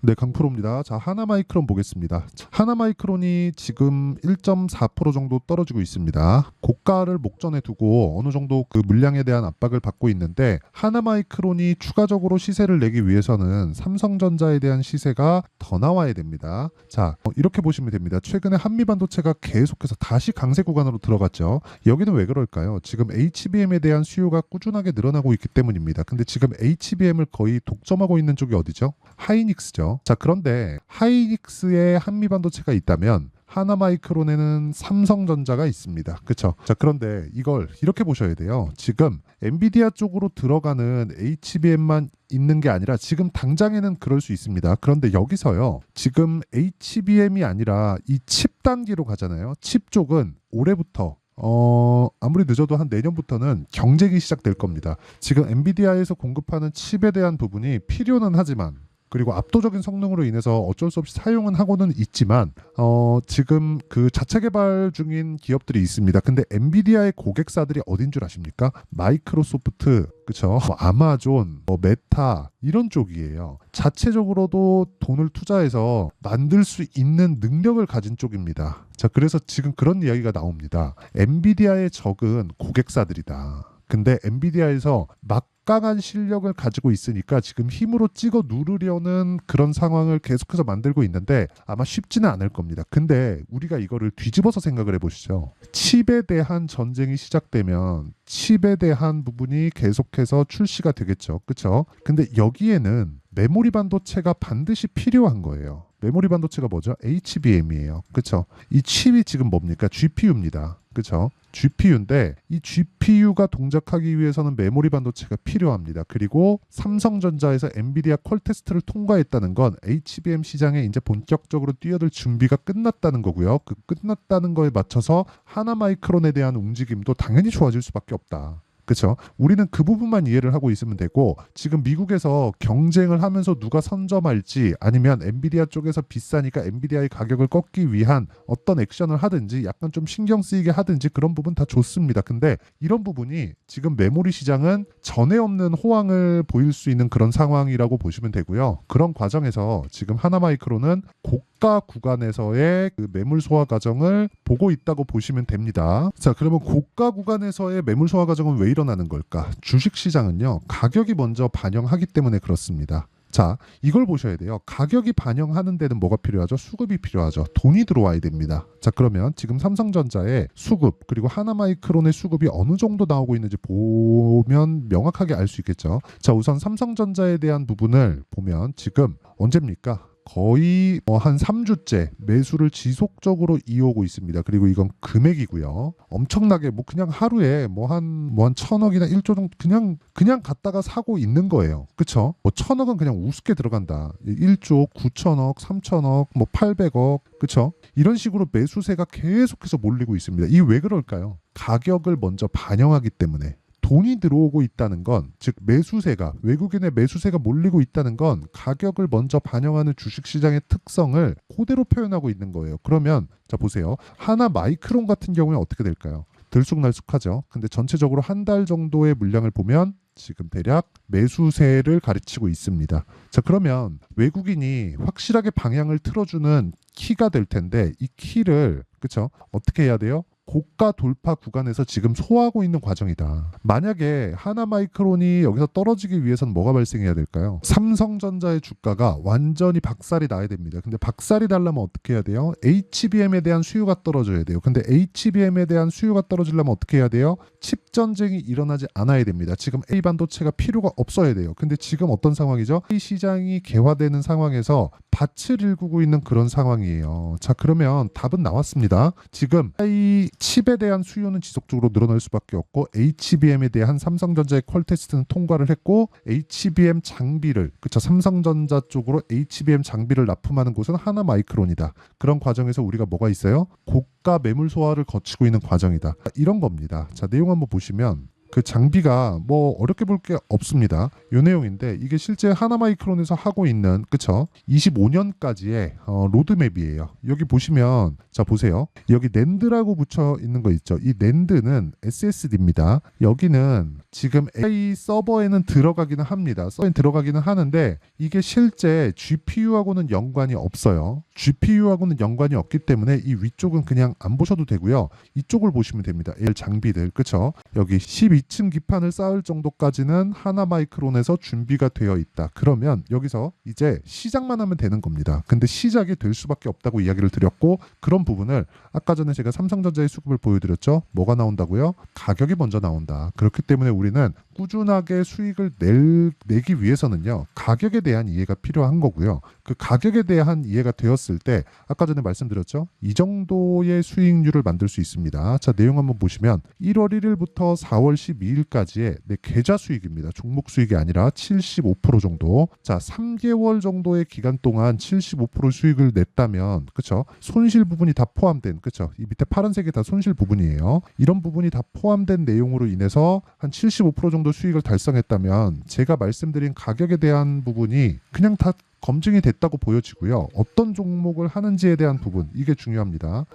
네, 강프로입니다. 자, 하나마이크론 보겠습니다. 하나마이크론이 지금 1.4% 정도 떨어지고 있습니다. 고가를 목전에 두고 어느 정도 그 물량에 대한 압박을 받고 있는데, 하나마이크론이 추가적으로 시세를 내기 위해서는 삼성전자에 대한 시세가 더 나와야 됩니다. 자, 이렇게 보시면 됩니다. 최근에 한미반도체가 계속해서 다시 강세 구간으로 들어갔죠. 여기는 왜 그럴까요? 지금 HBM에 대한 수요가 꾸준하게 늘어나고 있기 때문입니다. 근데 지금 HBM을 거의 독점하고 있는 쪽이 어디죠? 하이닉스죠. 자, 그런데 하이닉스에 한미반도체가 있다면 하나마이크론에는 삼성전자가 있습니다. 그렇죠? 자, 그런데 이걸 이렇게 보셔야 돼요. 지금 엔비디아 쪽으로 들어가는 HBM만 있는 게 아니라 지금 당장에는 그럴 수 있습니다. 그런데 여기서요. 지금 HBM이 아니라 이 칩 단계로 가잖아요. 칩 쪽은 올해부터 아무리 늦어도 한 내년부터는 경쟁이 시작될 겁니다. 지금 엔비디아에서 공급하는 칩에 대한 부분이 필요는 하지만, 그리고 압도적인 성능으로 인해서 어쩔 수 없이 사용은 하고는 있지만, 지금 그 자체 개발 중인 기업들이 있습니다. 근데 엔비디아의 고객사들이 어딘 줄 아십니까? 마이크로소프트, 그쵸? 아마존, 메타 이런 쪽이에요. 자체적으로도 돈을 투자해서 만들 수 있는 능력을 가진 쪽입니다. 자, 그래서 지금 그런 이야기가 나옵니다. 엔비디아의 적은 고객사들이다. 근데 엔비디아에서 막강한 실력을 가지고 있으니까 지금 힘으로 찍어 누르려는 그런 상황을 계속해서 만들고 있는데 아마 쉽지는 않을 겁니다. 근데 우리가 이거를 뒤집어서 생각을 해보시죠. 칩에 대한 전쟁이 시작되면 칩에 대한 부분이 계속해서 출시가 되겠죠. 그렇죠? 근데 여기에는 메모리 반도체가 반드시 필요한 거예요. 메모리 반도체가 뭐죠? HBM이에요. 그렇죠? 이 칩이 지금 뭡니까? GPU입니다. 그렇죠? GPU인데 이 GPU가 동작하기 위해서는 메모리 반도체가 필요합니다. 그리고 삼성전자에서 엔비디아 퀄 테스트를 통과했다는 건 HBM 시장에 이제 본격적으로 뛰어들 준비가 끝났다는 거고요. 그 끝났다는 거에 맞춰서 하나마이크론에 대한 움직임도 당연히 좋아질 수밖에 없다. 그렇죠? 우리는 그 부분만 이해를 하고 있으면 되고, 지금 미국에서 경쟁을 하면서 누가 선점할지, 아니면 엔비디아 쪽에서 비싸니까 엔비디아의 가격을 꺾기 위한 어떤 액션을 하든지 약간 좀 신경 쓰이게 하든지 그런 부분 다 좋습니다. 근데 이런 부분이 지금 메모리 시장은 전에 없는 호황을 보일 수 있는 그런 상황이라고 보시면 되고요. 그런 과정에서 지금 하나마이크론은 고가 구간에서의 그 매물 소화 과정을 보고 있다고 보시면 됩니다. 자, 그러면 고가 구간에서의 매물 소화 과정은 왜 일어나는 걸까? 주식시장은요, 가격이 먼저 반영하기 때문에 그렇습니다. 자, 이걸 보셔야 돼요. 가격이 반영하는 데는 뭐가 필요하죠? 수급이 필요하죠. 돈이 들어와야 됩니다. 자, 그러면 지금 삼성전자의 수급, 그리고 하나마이크론의 수급이 어느 정도 나오고 있는지 보면 명확하게 알 수 있겠죠. 자, 우선 삼성전자에 대한 부분을 보면 지금 언제입니까? 거의 한 3주째 매수를 지속적으로 이어오고 있습니다. 그리고 이건 금액이고요. 엄청나게 그냥 하루에 한 1,000억이나 1조 정도 그냥 갔다가 사고 있는 거예요. 그쵸? 1,000억은 그냥 우습게 들어간다. 1조 9천억, 3천억, 800억. 그쵸? 이런 식으로 매수세가 계속해서 몰리고 있습니다. 이 왜 그럴까요? 가격을 먼저 반영하기 때문에. 돈이 들어오고 있다는 건, 즉 매수세가, 외국인의 매수세가 몰리고 있다는 건 가격을 먼저 반영하는 주식시장의 특성을 그대로 표현하고 있는 거예요. 그러면 자, 보세요. 하나 마이크론 같은 경우에 어떻게 될까요? 들쑥날쑥하죠. 근데 전체적으로 한 달 정도의 물량을 보면 지금 대략 매수세를 가르치고 있습니다. 자, 그러면 외국인이 확실하게 방향을 틀어주는 키가 될 텐데, 이 키를 그쵸? 어떻게 해야 돼요? 고가 돌파 구간에서 지금 소화하고 있는 과정이다. 만약에 하나마이크론이 여기서 떨어지기 위해서는 뭐가 발생해야 될까요? 삼성전자의 주가가 완전히 박살이 나야 됩니다. 근데 박살이 나려면 어떻게 해야 돼요? HBM에 대한 수요가 떨어져야 돼요. 근데 HBM에 대한 수요가 떨어지려면 어떻게 해야 돼요? 칩 전쟁이 일어나지 않아야 됩니다. 지금 A 반도체가 필요가 없어야 돼요. 근데 지금 어떤 상황이죠? 이 시장이 개화되는 상황에서 밭을 일구고 있는 그런 상황이에요. 자, 그러면 답은 나왔습니다. 지금 이 칩에 대한 수요는 지속적으로 늘어날 수밖에 없고, HBM에 대한 삼성전자의 퀄 테스트는 통과를 했고, HBM 장비를, 그쵸, 삼성전자 쪽으로 HBM 장비를 납품하는 곳은 하나마이크론이다. 그런 과정에서 우리가 뭐가 있어요? 고가 매물 소화를 거치고 있는 과정이다. 이런 겁니다. 자, 내용 한번 보시면 그 장비가 뭐 어렵게 볼 게 없습니다. 요 내용인데 이게 실제 하나마이크론에서 하고 있는 그쵸? 25년까지의 로드맵이에요. 여기 보시면 자 보세요. 여기 낸드라고 붙여 있는 거 있죠. 이 낸드는 SSD입니다. 여기는 지금 AI 서버에는 들어가기는 합니다. 서버에 들어가기는 하는데 이게 실제 GPU하고는 연관이 없어요. GPU하고는 연관이 없기 때문에 이 위쪽은 그냥 안 보셔도 되고요. 이쪽을 보시면 됩니다. AR 장비들 그쵸? 여기 12층 기판을 쌓을 정도까지는 하나마이크론에서 준비가 되어 있다. 그러면 여기서 이제 시작만 하면 되는 겁니다. 근데 시작이 될 수밖에 없다고 이야기를 드렸고 그런 부분을 아까 전에 제가 삼성전자의 수급을 보여드렸죠. 뭐가 나온다고요? 가격이 먼저 나온다. 그렇기 때문에 우리는 꾸준하게 수익을 내기 위해서는요. 가격에 대한 이해가 필요한 거고요. 그 가격에 대한 이해가 되었을 때 아까 전에 말씀드렸죠. 이 정도의 수익률을 만들 수 있습니다. 자 내용 한번 보시면 1월 1일부터 4월 12일까지의 내 계좌 수익입니다. 종목 수익이 아니라 75% 정도. 자 3개월 정도의 기간 동안 75% 수익을 냈다면 그쵸? 손실 부분이 다 포함된 그쵸? 이 밑에 파란색이 다 손실 부분이에요. 이런 부분이 다 포함된 내용으로 인해서 한 75% 정도 수익을 달성했다면 제가 말씀드린 가격에 대한 부분이 그냥 다 검증이 됐다고 보여지고요. 어떤 종목을 하는지에 대한 부분 이게 중요합니다.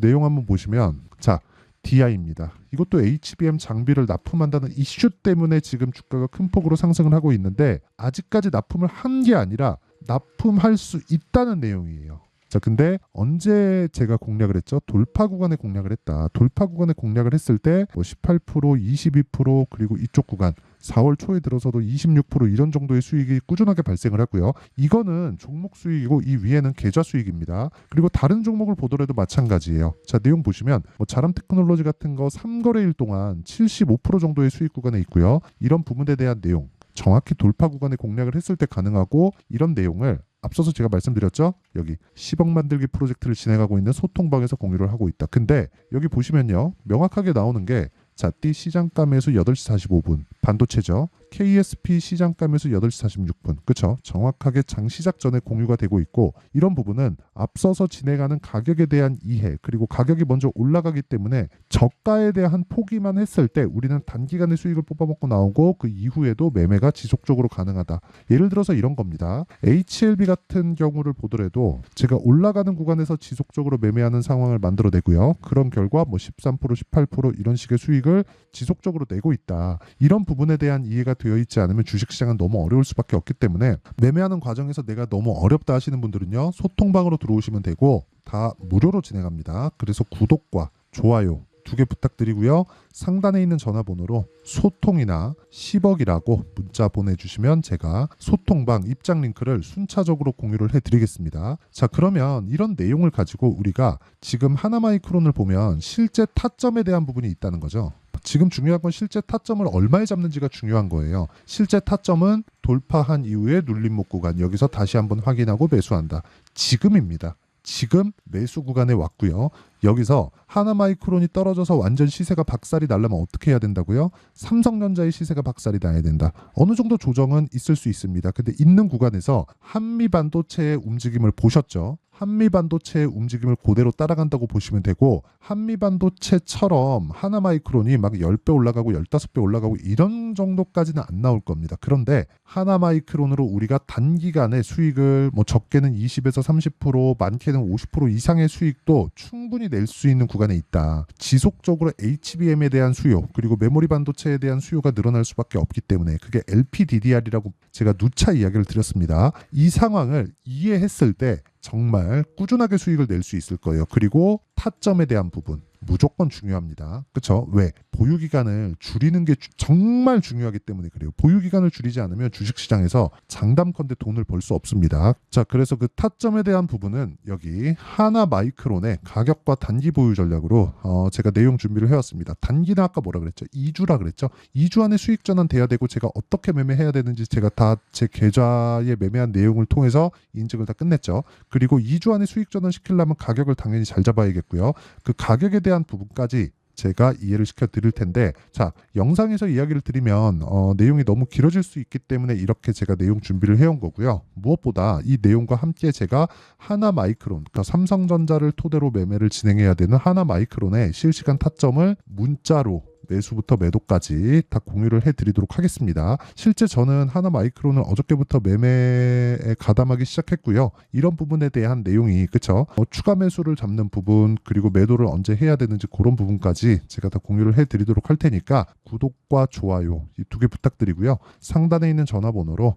내용 한번 보시면 자 DI입니다. 이것도 HBM 장비를 납품한다는 이슈 때문에 지금 주가가 큰 폭으로 상승을 하고 있는데 아직까지 납품을 한 게 아니라 납품할 수 있다는 내용이에요. 자, 근데 언제 제가 공략을 했죠? 돌파 구간에 공략을 했다. 돌파 구간에 공략을 했을 때 뭐 18%, 22% 그리고 이쪽 구간 4월 초에 들어서도 26% 이런 정도의 수익이 꾸준하게 발생을 하고요. 이거는 종목 수익이고 이 위에는 계좌 수익입니다. 그리고 다른 종목을 보더라도 마찬가지예요. 자, 내용 보시면 뭐 자람 테크놀로지 같은 거 3거래일 동안 75% 정도의 수익 구간에 있고요. 이런 부분에 대한 내용 정확히 돌파 구간에 공략을 했을 때 가능하고 이런 내용을 앞서서 제가 말씀드렸죠. 여기 10억 만들기 프로젝트를 진행하고 있는 소통방에서 공유를 하고 있다. 근데 여기 보시면요. 명확하게 나오는 게 자, 띠 시장가 매수 8시 45분 반도체죠. KSP 시장가 매수 8시 46분 그쵸? 정확하게 장 시작 전에 공유가 되고 있고 이런 부분은 앞서서 진행하는 가격에 대한 이해 그리고 가격이 먼저 올라가기 때문에 저가에 대한 포기만 했을 때 우리는 단기간에 수익을 뽑아먹고 나오고 그 이후에도 매매가 지속적으로 가능하다. 예를 들어서 이런 겁니다. HLB 같은 경우를 보더라도 제가 올라가는 구간에서 지속적으로 매매하는 상황을 만들어내고요. 그런 결과 뭐 13%, 18% 이런 식의 수익을 지속적으로 내고 있다. 이런 부분에 대한 이해가 되어 있지 않으면 주식시장은 너무 어려울 수밖에 없기 때문에 매매하는 과정에서 내가 너무 어렵다 하시는 분들은요. 소통방으로 들어오시면 되고 다 무료로 진행합니다. 그래서 구독과 좋아요 2개 부탁드리고요. 상단에 있는 전화번호로 소통이나 10억이라고 문자 보내주시면 제가 소통방 입장 링크를 순차적으로 공유를 해드리겠습니다. 자 그러면 이런 내용을 가지고 우리가 지금 하나마이크론을 보면 실제 타점에 대한 부분이 있다는 거죠. 지금 중요한 건 실제 타점을 얼마에 잡는지가 중요한 거예요. 실제 타점은 돌파한 이후에 눌림목 구간 여기서 다시 한번 확인하고 매수한다. 지금입니다. 지금 매수 구간에 왔고요. 여기서 하나마이크론이 떨어져서 완전 시세가 박살이 나려면 어떻게 해야 된다고요? 삼성전자의 시세가 박살이 나야 된다. 어느 정도 조정은 있을 수 있습니다. 근데 있는 구간에서 한미반도체의 움직임을 보셨죠? 한미반도체의 움직임을 그대로 따라간다고 보시면 되고 한미반도체처럼 하나마이크론이 막 10배 올라가고 15배 올라가고 이런 정도까지는 안 나올 겁니다. 그런데 하나마이크론으로 우리가 단기간에 수익을 뭐 적게는 20에서 30% 많게는 50% 이상의 수익도 충분히 낼 수 있는 구간에 있다. 지속적으로 HBM에 대한 수요 그리고 메모리 반도체에 대한 수요가 늘어날 수밖에 없기 때문에 그게 LPDDR이라고 제가 누차 이야기를 드렸습니다. 이 상황을 이해했을 때 정말 꾸준하게 수익을 낼 수 있을 거예요. 그리고 타점에 대한 부분 무조건 중요합니다. 그렇죠? 왜? 보유기간을 줄이는 게 정말 중요하기 때문에 그래요. 보유기간을 줄이지 않으면 주식시장에서 장담컨대 돈을 벌 수 없습니다. 자, 그래서 그 타점에 대한 부분은 여기 하나마이크론의 가격과 단기 보유 전략으로 제가 내용 준비를 해왔습니다. 단기는 아까 뭐라 그랬죠? 2주라 그랬죠? 2주 안에 수익 전환 돼야 되고 제가 어떻게 매매해야 되는지 제가 다 제 계좌에 매매한 내용을 통해서 인증을 다 끝냈죠. 그리고 2주 안에 수익 전환 시키려면 가격을 당연히 잘 잡아야겠고요. 그 가격에 대한 부분까지 제가 이해를 시켜 드릴 텐데 자 영상에서 이야기를 드리면 내용이 너무 길어질 수 있기 때문에 이렇게 제가 내용 준비를 해온 거고요. 무엇보다 이 내용과 함께 제가 하나마이크론 그러니까 삼성전자를 토대로 매매를 진행해야 되는 하나마이크론의 실시간 타점을 문자로 매수부터 매도까지 다 공유를 해드리도록 하겠습니다. 실제 저는 하나마이크론을 어저께부터 매매에 가담하기 시작했고요. 이런 부분에 대한 내용이 그쵸? 추가 매수를 잡는 부분 그리고 매도를 언제 해야 되는지 그런 부분까지 제가 다 공유를 해드리도록 할 테니까 구독과 좋아요 이 두 개 부탁드리고요. 상단에 있는 전화번호로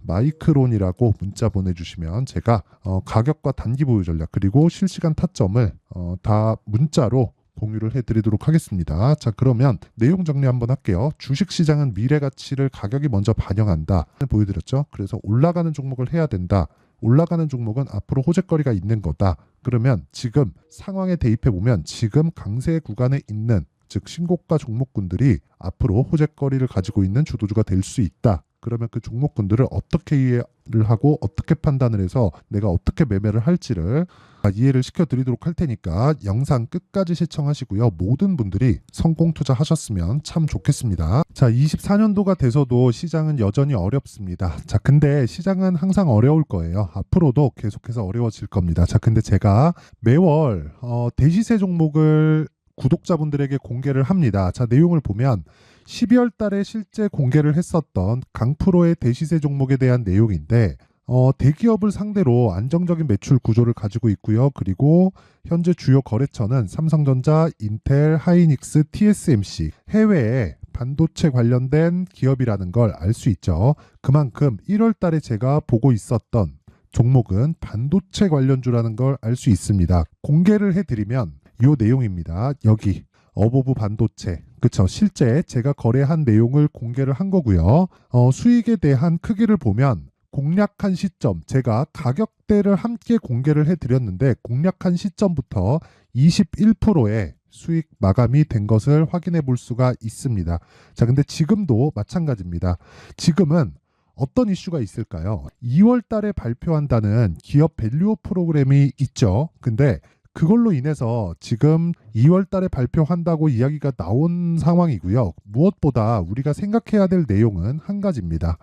마이크론이라고 문자 보내주시면 제가 가격과 단기 보유 전략 그리고 실시간 타점을 다 문자로 공유를 해드리도록 하겠습니다. 자, 그러면 내용 정리 한번 할게요. 주식시장은 미래 가치를 가격이 먼저 반영한다 보여드렸죠. 그래서 올라가는 종목을 해야 된다. 올라가는 종목은 앞으로 호재거리가 있는 거다. 그러면 지금 상황에 대입해 보면 지금 강세 구간에 있는 즉 신고가 종목군들이 앞으로 호재거리를 가지고 있는 주도주가 될 수 있다. 그러면 그 종목군들을 어떻게 이해를 하고 어떻게 판단을 해서 내가 어떻게 매매를 할지를 이해를 시켜드리도록 할 테니까 영상 끝까지 시청하시고요. 모든 분들이 성공 투자하셨으면 참 좋겠습니다. 자, 24년도가 돼서도 시장은 여전히 어렵습니다. 자, 근데 시장은 항상 어려울 거예요. 앞으로도 계속해서 어려워질 겁니다. 자, 근데 제가 매월 대시세 종목을 구독자분들에게 공개를 합니다. 자, 내용을 보면 12월 달에 실제 공개를 했었던 강프로의 대시세 종목에 대한 내용인데 대기업을 상대로 안정적인 매출 구조를 가지고 있고요. 그리고 현재 주요 거래처는 삼성전자, 인텔, 하이닉스, TSMC 해외에 반도체 관련된 기업이라는 걸 알 수 있죠. 그만큼 1월 달에 제가 보고 있었던 종목은 반도체 관련주라는 걸 알 수 있습니다. 공개를 해드리면 이 내용입니다. 여기 어보브 반도체 그쵸 실제 제가 거래한 내용을 공개를 한 거고요. 수익에 대한 크기를 보면 공략한 시점 제가 가격대를 함께 공개를 해드렸는데 공략한 시점부터 21%의 수익 마감이 된 것을 확인해 볼 수가 있습니다. 자, 근데 지금도 마찬가지입니다. 지금은 어떤 이슈가 있을까요? 2월 달에 발표한다는 기업 밸류업 프로그램이 있죠. 근데 그걸로 인해서 지금 2월 달에 발표한다고 이야기가 나온 상황이고요. 무엇보다 우리가 생각해야 될 내용은 한 가지입니다.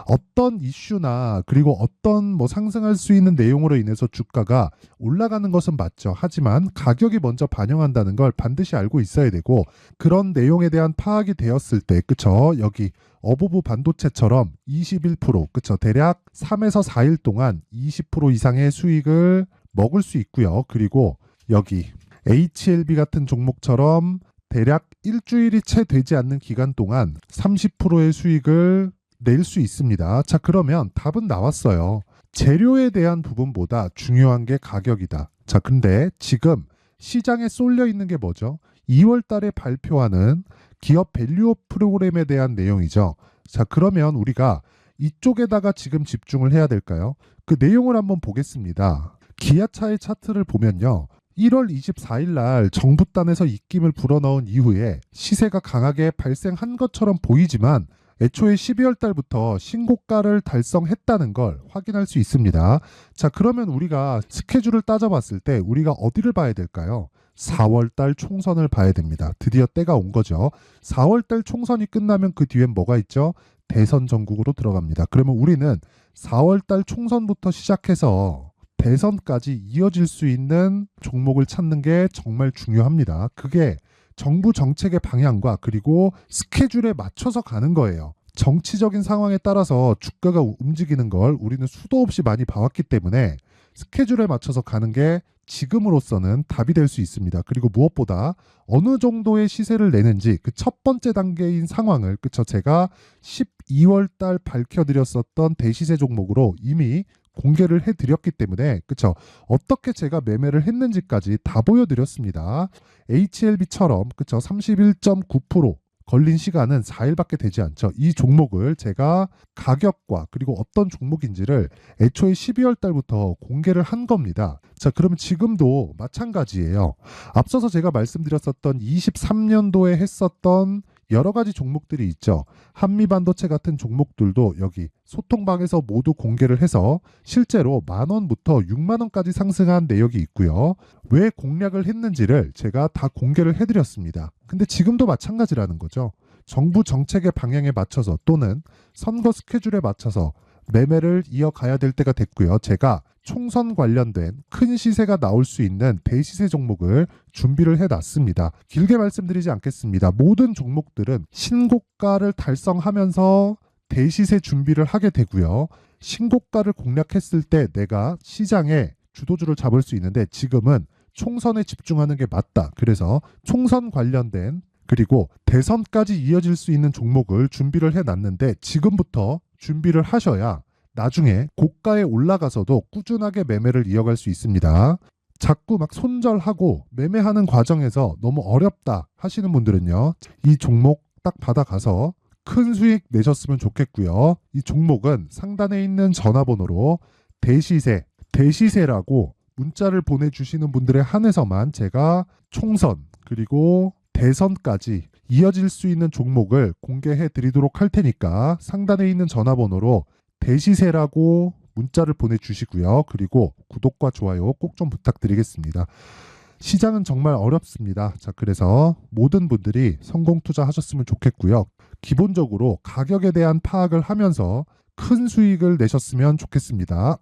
어떤 이슈나 그리고 어떤 상승할 수 있는 내용으로 인해서 주가가 올라가는 것은 맞죠. 하지만 가격이 먼저 반영한다는 걸 반드시 알고 있어야 되고 그런 내용에 대한 파악이 되었을 때 그쵸? 여기 어보브 반도체처럼 21% 그쵸? 대략 3에서 4일 동안 20% 이상의 수익을 먹을 수 있고요. 그리고 여기 HLB 같은 종목처럼 대략 일주일이 채 되지 않는 기간 동안 30%의 수익을 낼 수 있습니다. 자, 그러면 답은 나왔어요. 재료에 대한 부분보다 중요한 게 가격이다. 자, 근데 지금 시장에 쏠려 있는 게 뭐죠? 2월 달에 발표하는 기업 밸류업 프로그램에 대한 내용이죠. 자, 그러면 우리가 이쪽에다가 지금 집중을 해야 될까요? 그 내용을 한번 보겠습니다. 기아차의 차트를 보면요. 1월 24일 날 정부단에서 입김을 불어넣은 이후에 시세가 강하게 발생한 것처럼 보이지만 애초에 12월 달부터 신고가를 달성했다는 걸 확인할 수 있습니다. 자, 그러면 우리가 스케줄을 따져봤을 때 우리가 어디를 봐야 될까요? 4월 달 총선을 봐야 됩니다. 드디어 때가 온 거죠. 4월 달 총선이 끝나면 그 뒤엔 뭐가 있죠? 대선 전국으로 들어갑니다. 그러면 우리는 4월 달 총선부터 시작해서 대선까지 이어질 수 있는 종목을 찾는 게 정말 중요합니다. 그게 정부 정책의 방향과 그리고 스케줄에 맞춰서 가는 거예요. 정치적인 상황에 따라서 주가가 움직이는 걸 우리는 수도 없이 많이 봐왔기 때문에 스케줄에 맞춰서 가는 게 지금으로서는 답이 될 수 있습니다. 그리고 무엇보다 어느 정도의 시세를 내는지 그 첫 번째 단계인 상황을 그쵸 제가 12월 달 밝혀드렸었던 대시세 종목으로 이미 공개를 해드렸기 때문에 그쵸 어떻게 제가 매매를 했는지까지 다 보여드렸습니다. HLB처럼 그쵸 31.9% 걸린 시간은 4일밖에 되지 않죠. 이 종목을 제가 가격과 그리고 어떤 종목인지를 애초에 12월 달부터 공개를 한 겁니다. 자, 그러면 지금도 마찬가지예요. 앞서서 제가 말씀드렸었던 23년도에 했었던 여러 가지 종목들이 있죠. 한미반도체 같은 종목들도 여기 소통방에서 모두 공개를 해서 실제로 10,000원부터 60,000원까지 상승한 내역이 있고요. 왜 공략을 했는지를 제가 다 공개를 해드렸습니다. 근데 지금도 마찬가지라는 거죠. 정부 정책의 방향에 맞춰서 또는 선거 스케줄에 맞춰서 매매를 이어가야 될 때가 됐고요. 제가 총선 관련된 큰 시세가 나올 수 있는 대시세 종목을 준비를 해놨습니다. 길게 말씀드리지 않겠습니다. 모든 종목들은 신고가를 달성하면서 대시세 준비를 하게 되고요. 신고가를 공략했을 때 내가 시장에 주도주를 잡을 수 있는데 지금은 총선에 집중하는 게 맞다. 그래서 총선 관련된 그리고 대선까지 이어질 수 있는 종목을 준비를 해놨는데 지금부터 준비를 하셔야 나중에 고가에 올라가서도 꾸준하게 매매를 이어갈 수 있습니다. 자꾸 막 손절하고 매매하는 과정에서 너무 어렵다 하시는 분들은요. 이 종목 딱 받아가서 큰 수익 내셨으면 좋겠고요. 이 종목은 상단에 있는 전화번호로 대시세라고 문자를 보내주시는 분들에 한해서만 제가 총선 그리고 대선까지 이어질 수 있는 종목을 공개해 드리도록 할 테니까 상단에 있는 전화번호로 대시세라고 문자를 보내주시고요. 그리고 구독과 좋아요 꼭 좀 부탁드리겠습니다. 시장은 정말 어렵습니다. 자, 그래서 모든 분들이 성공 투자하셨으면 좋겠고요. 기본적으로 가격에 대한 파악을 하면서 큰 수익을 내셨으면 좋겠습니다.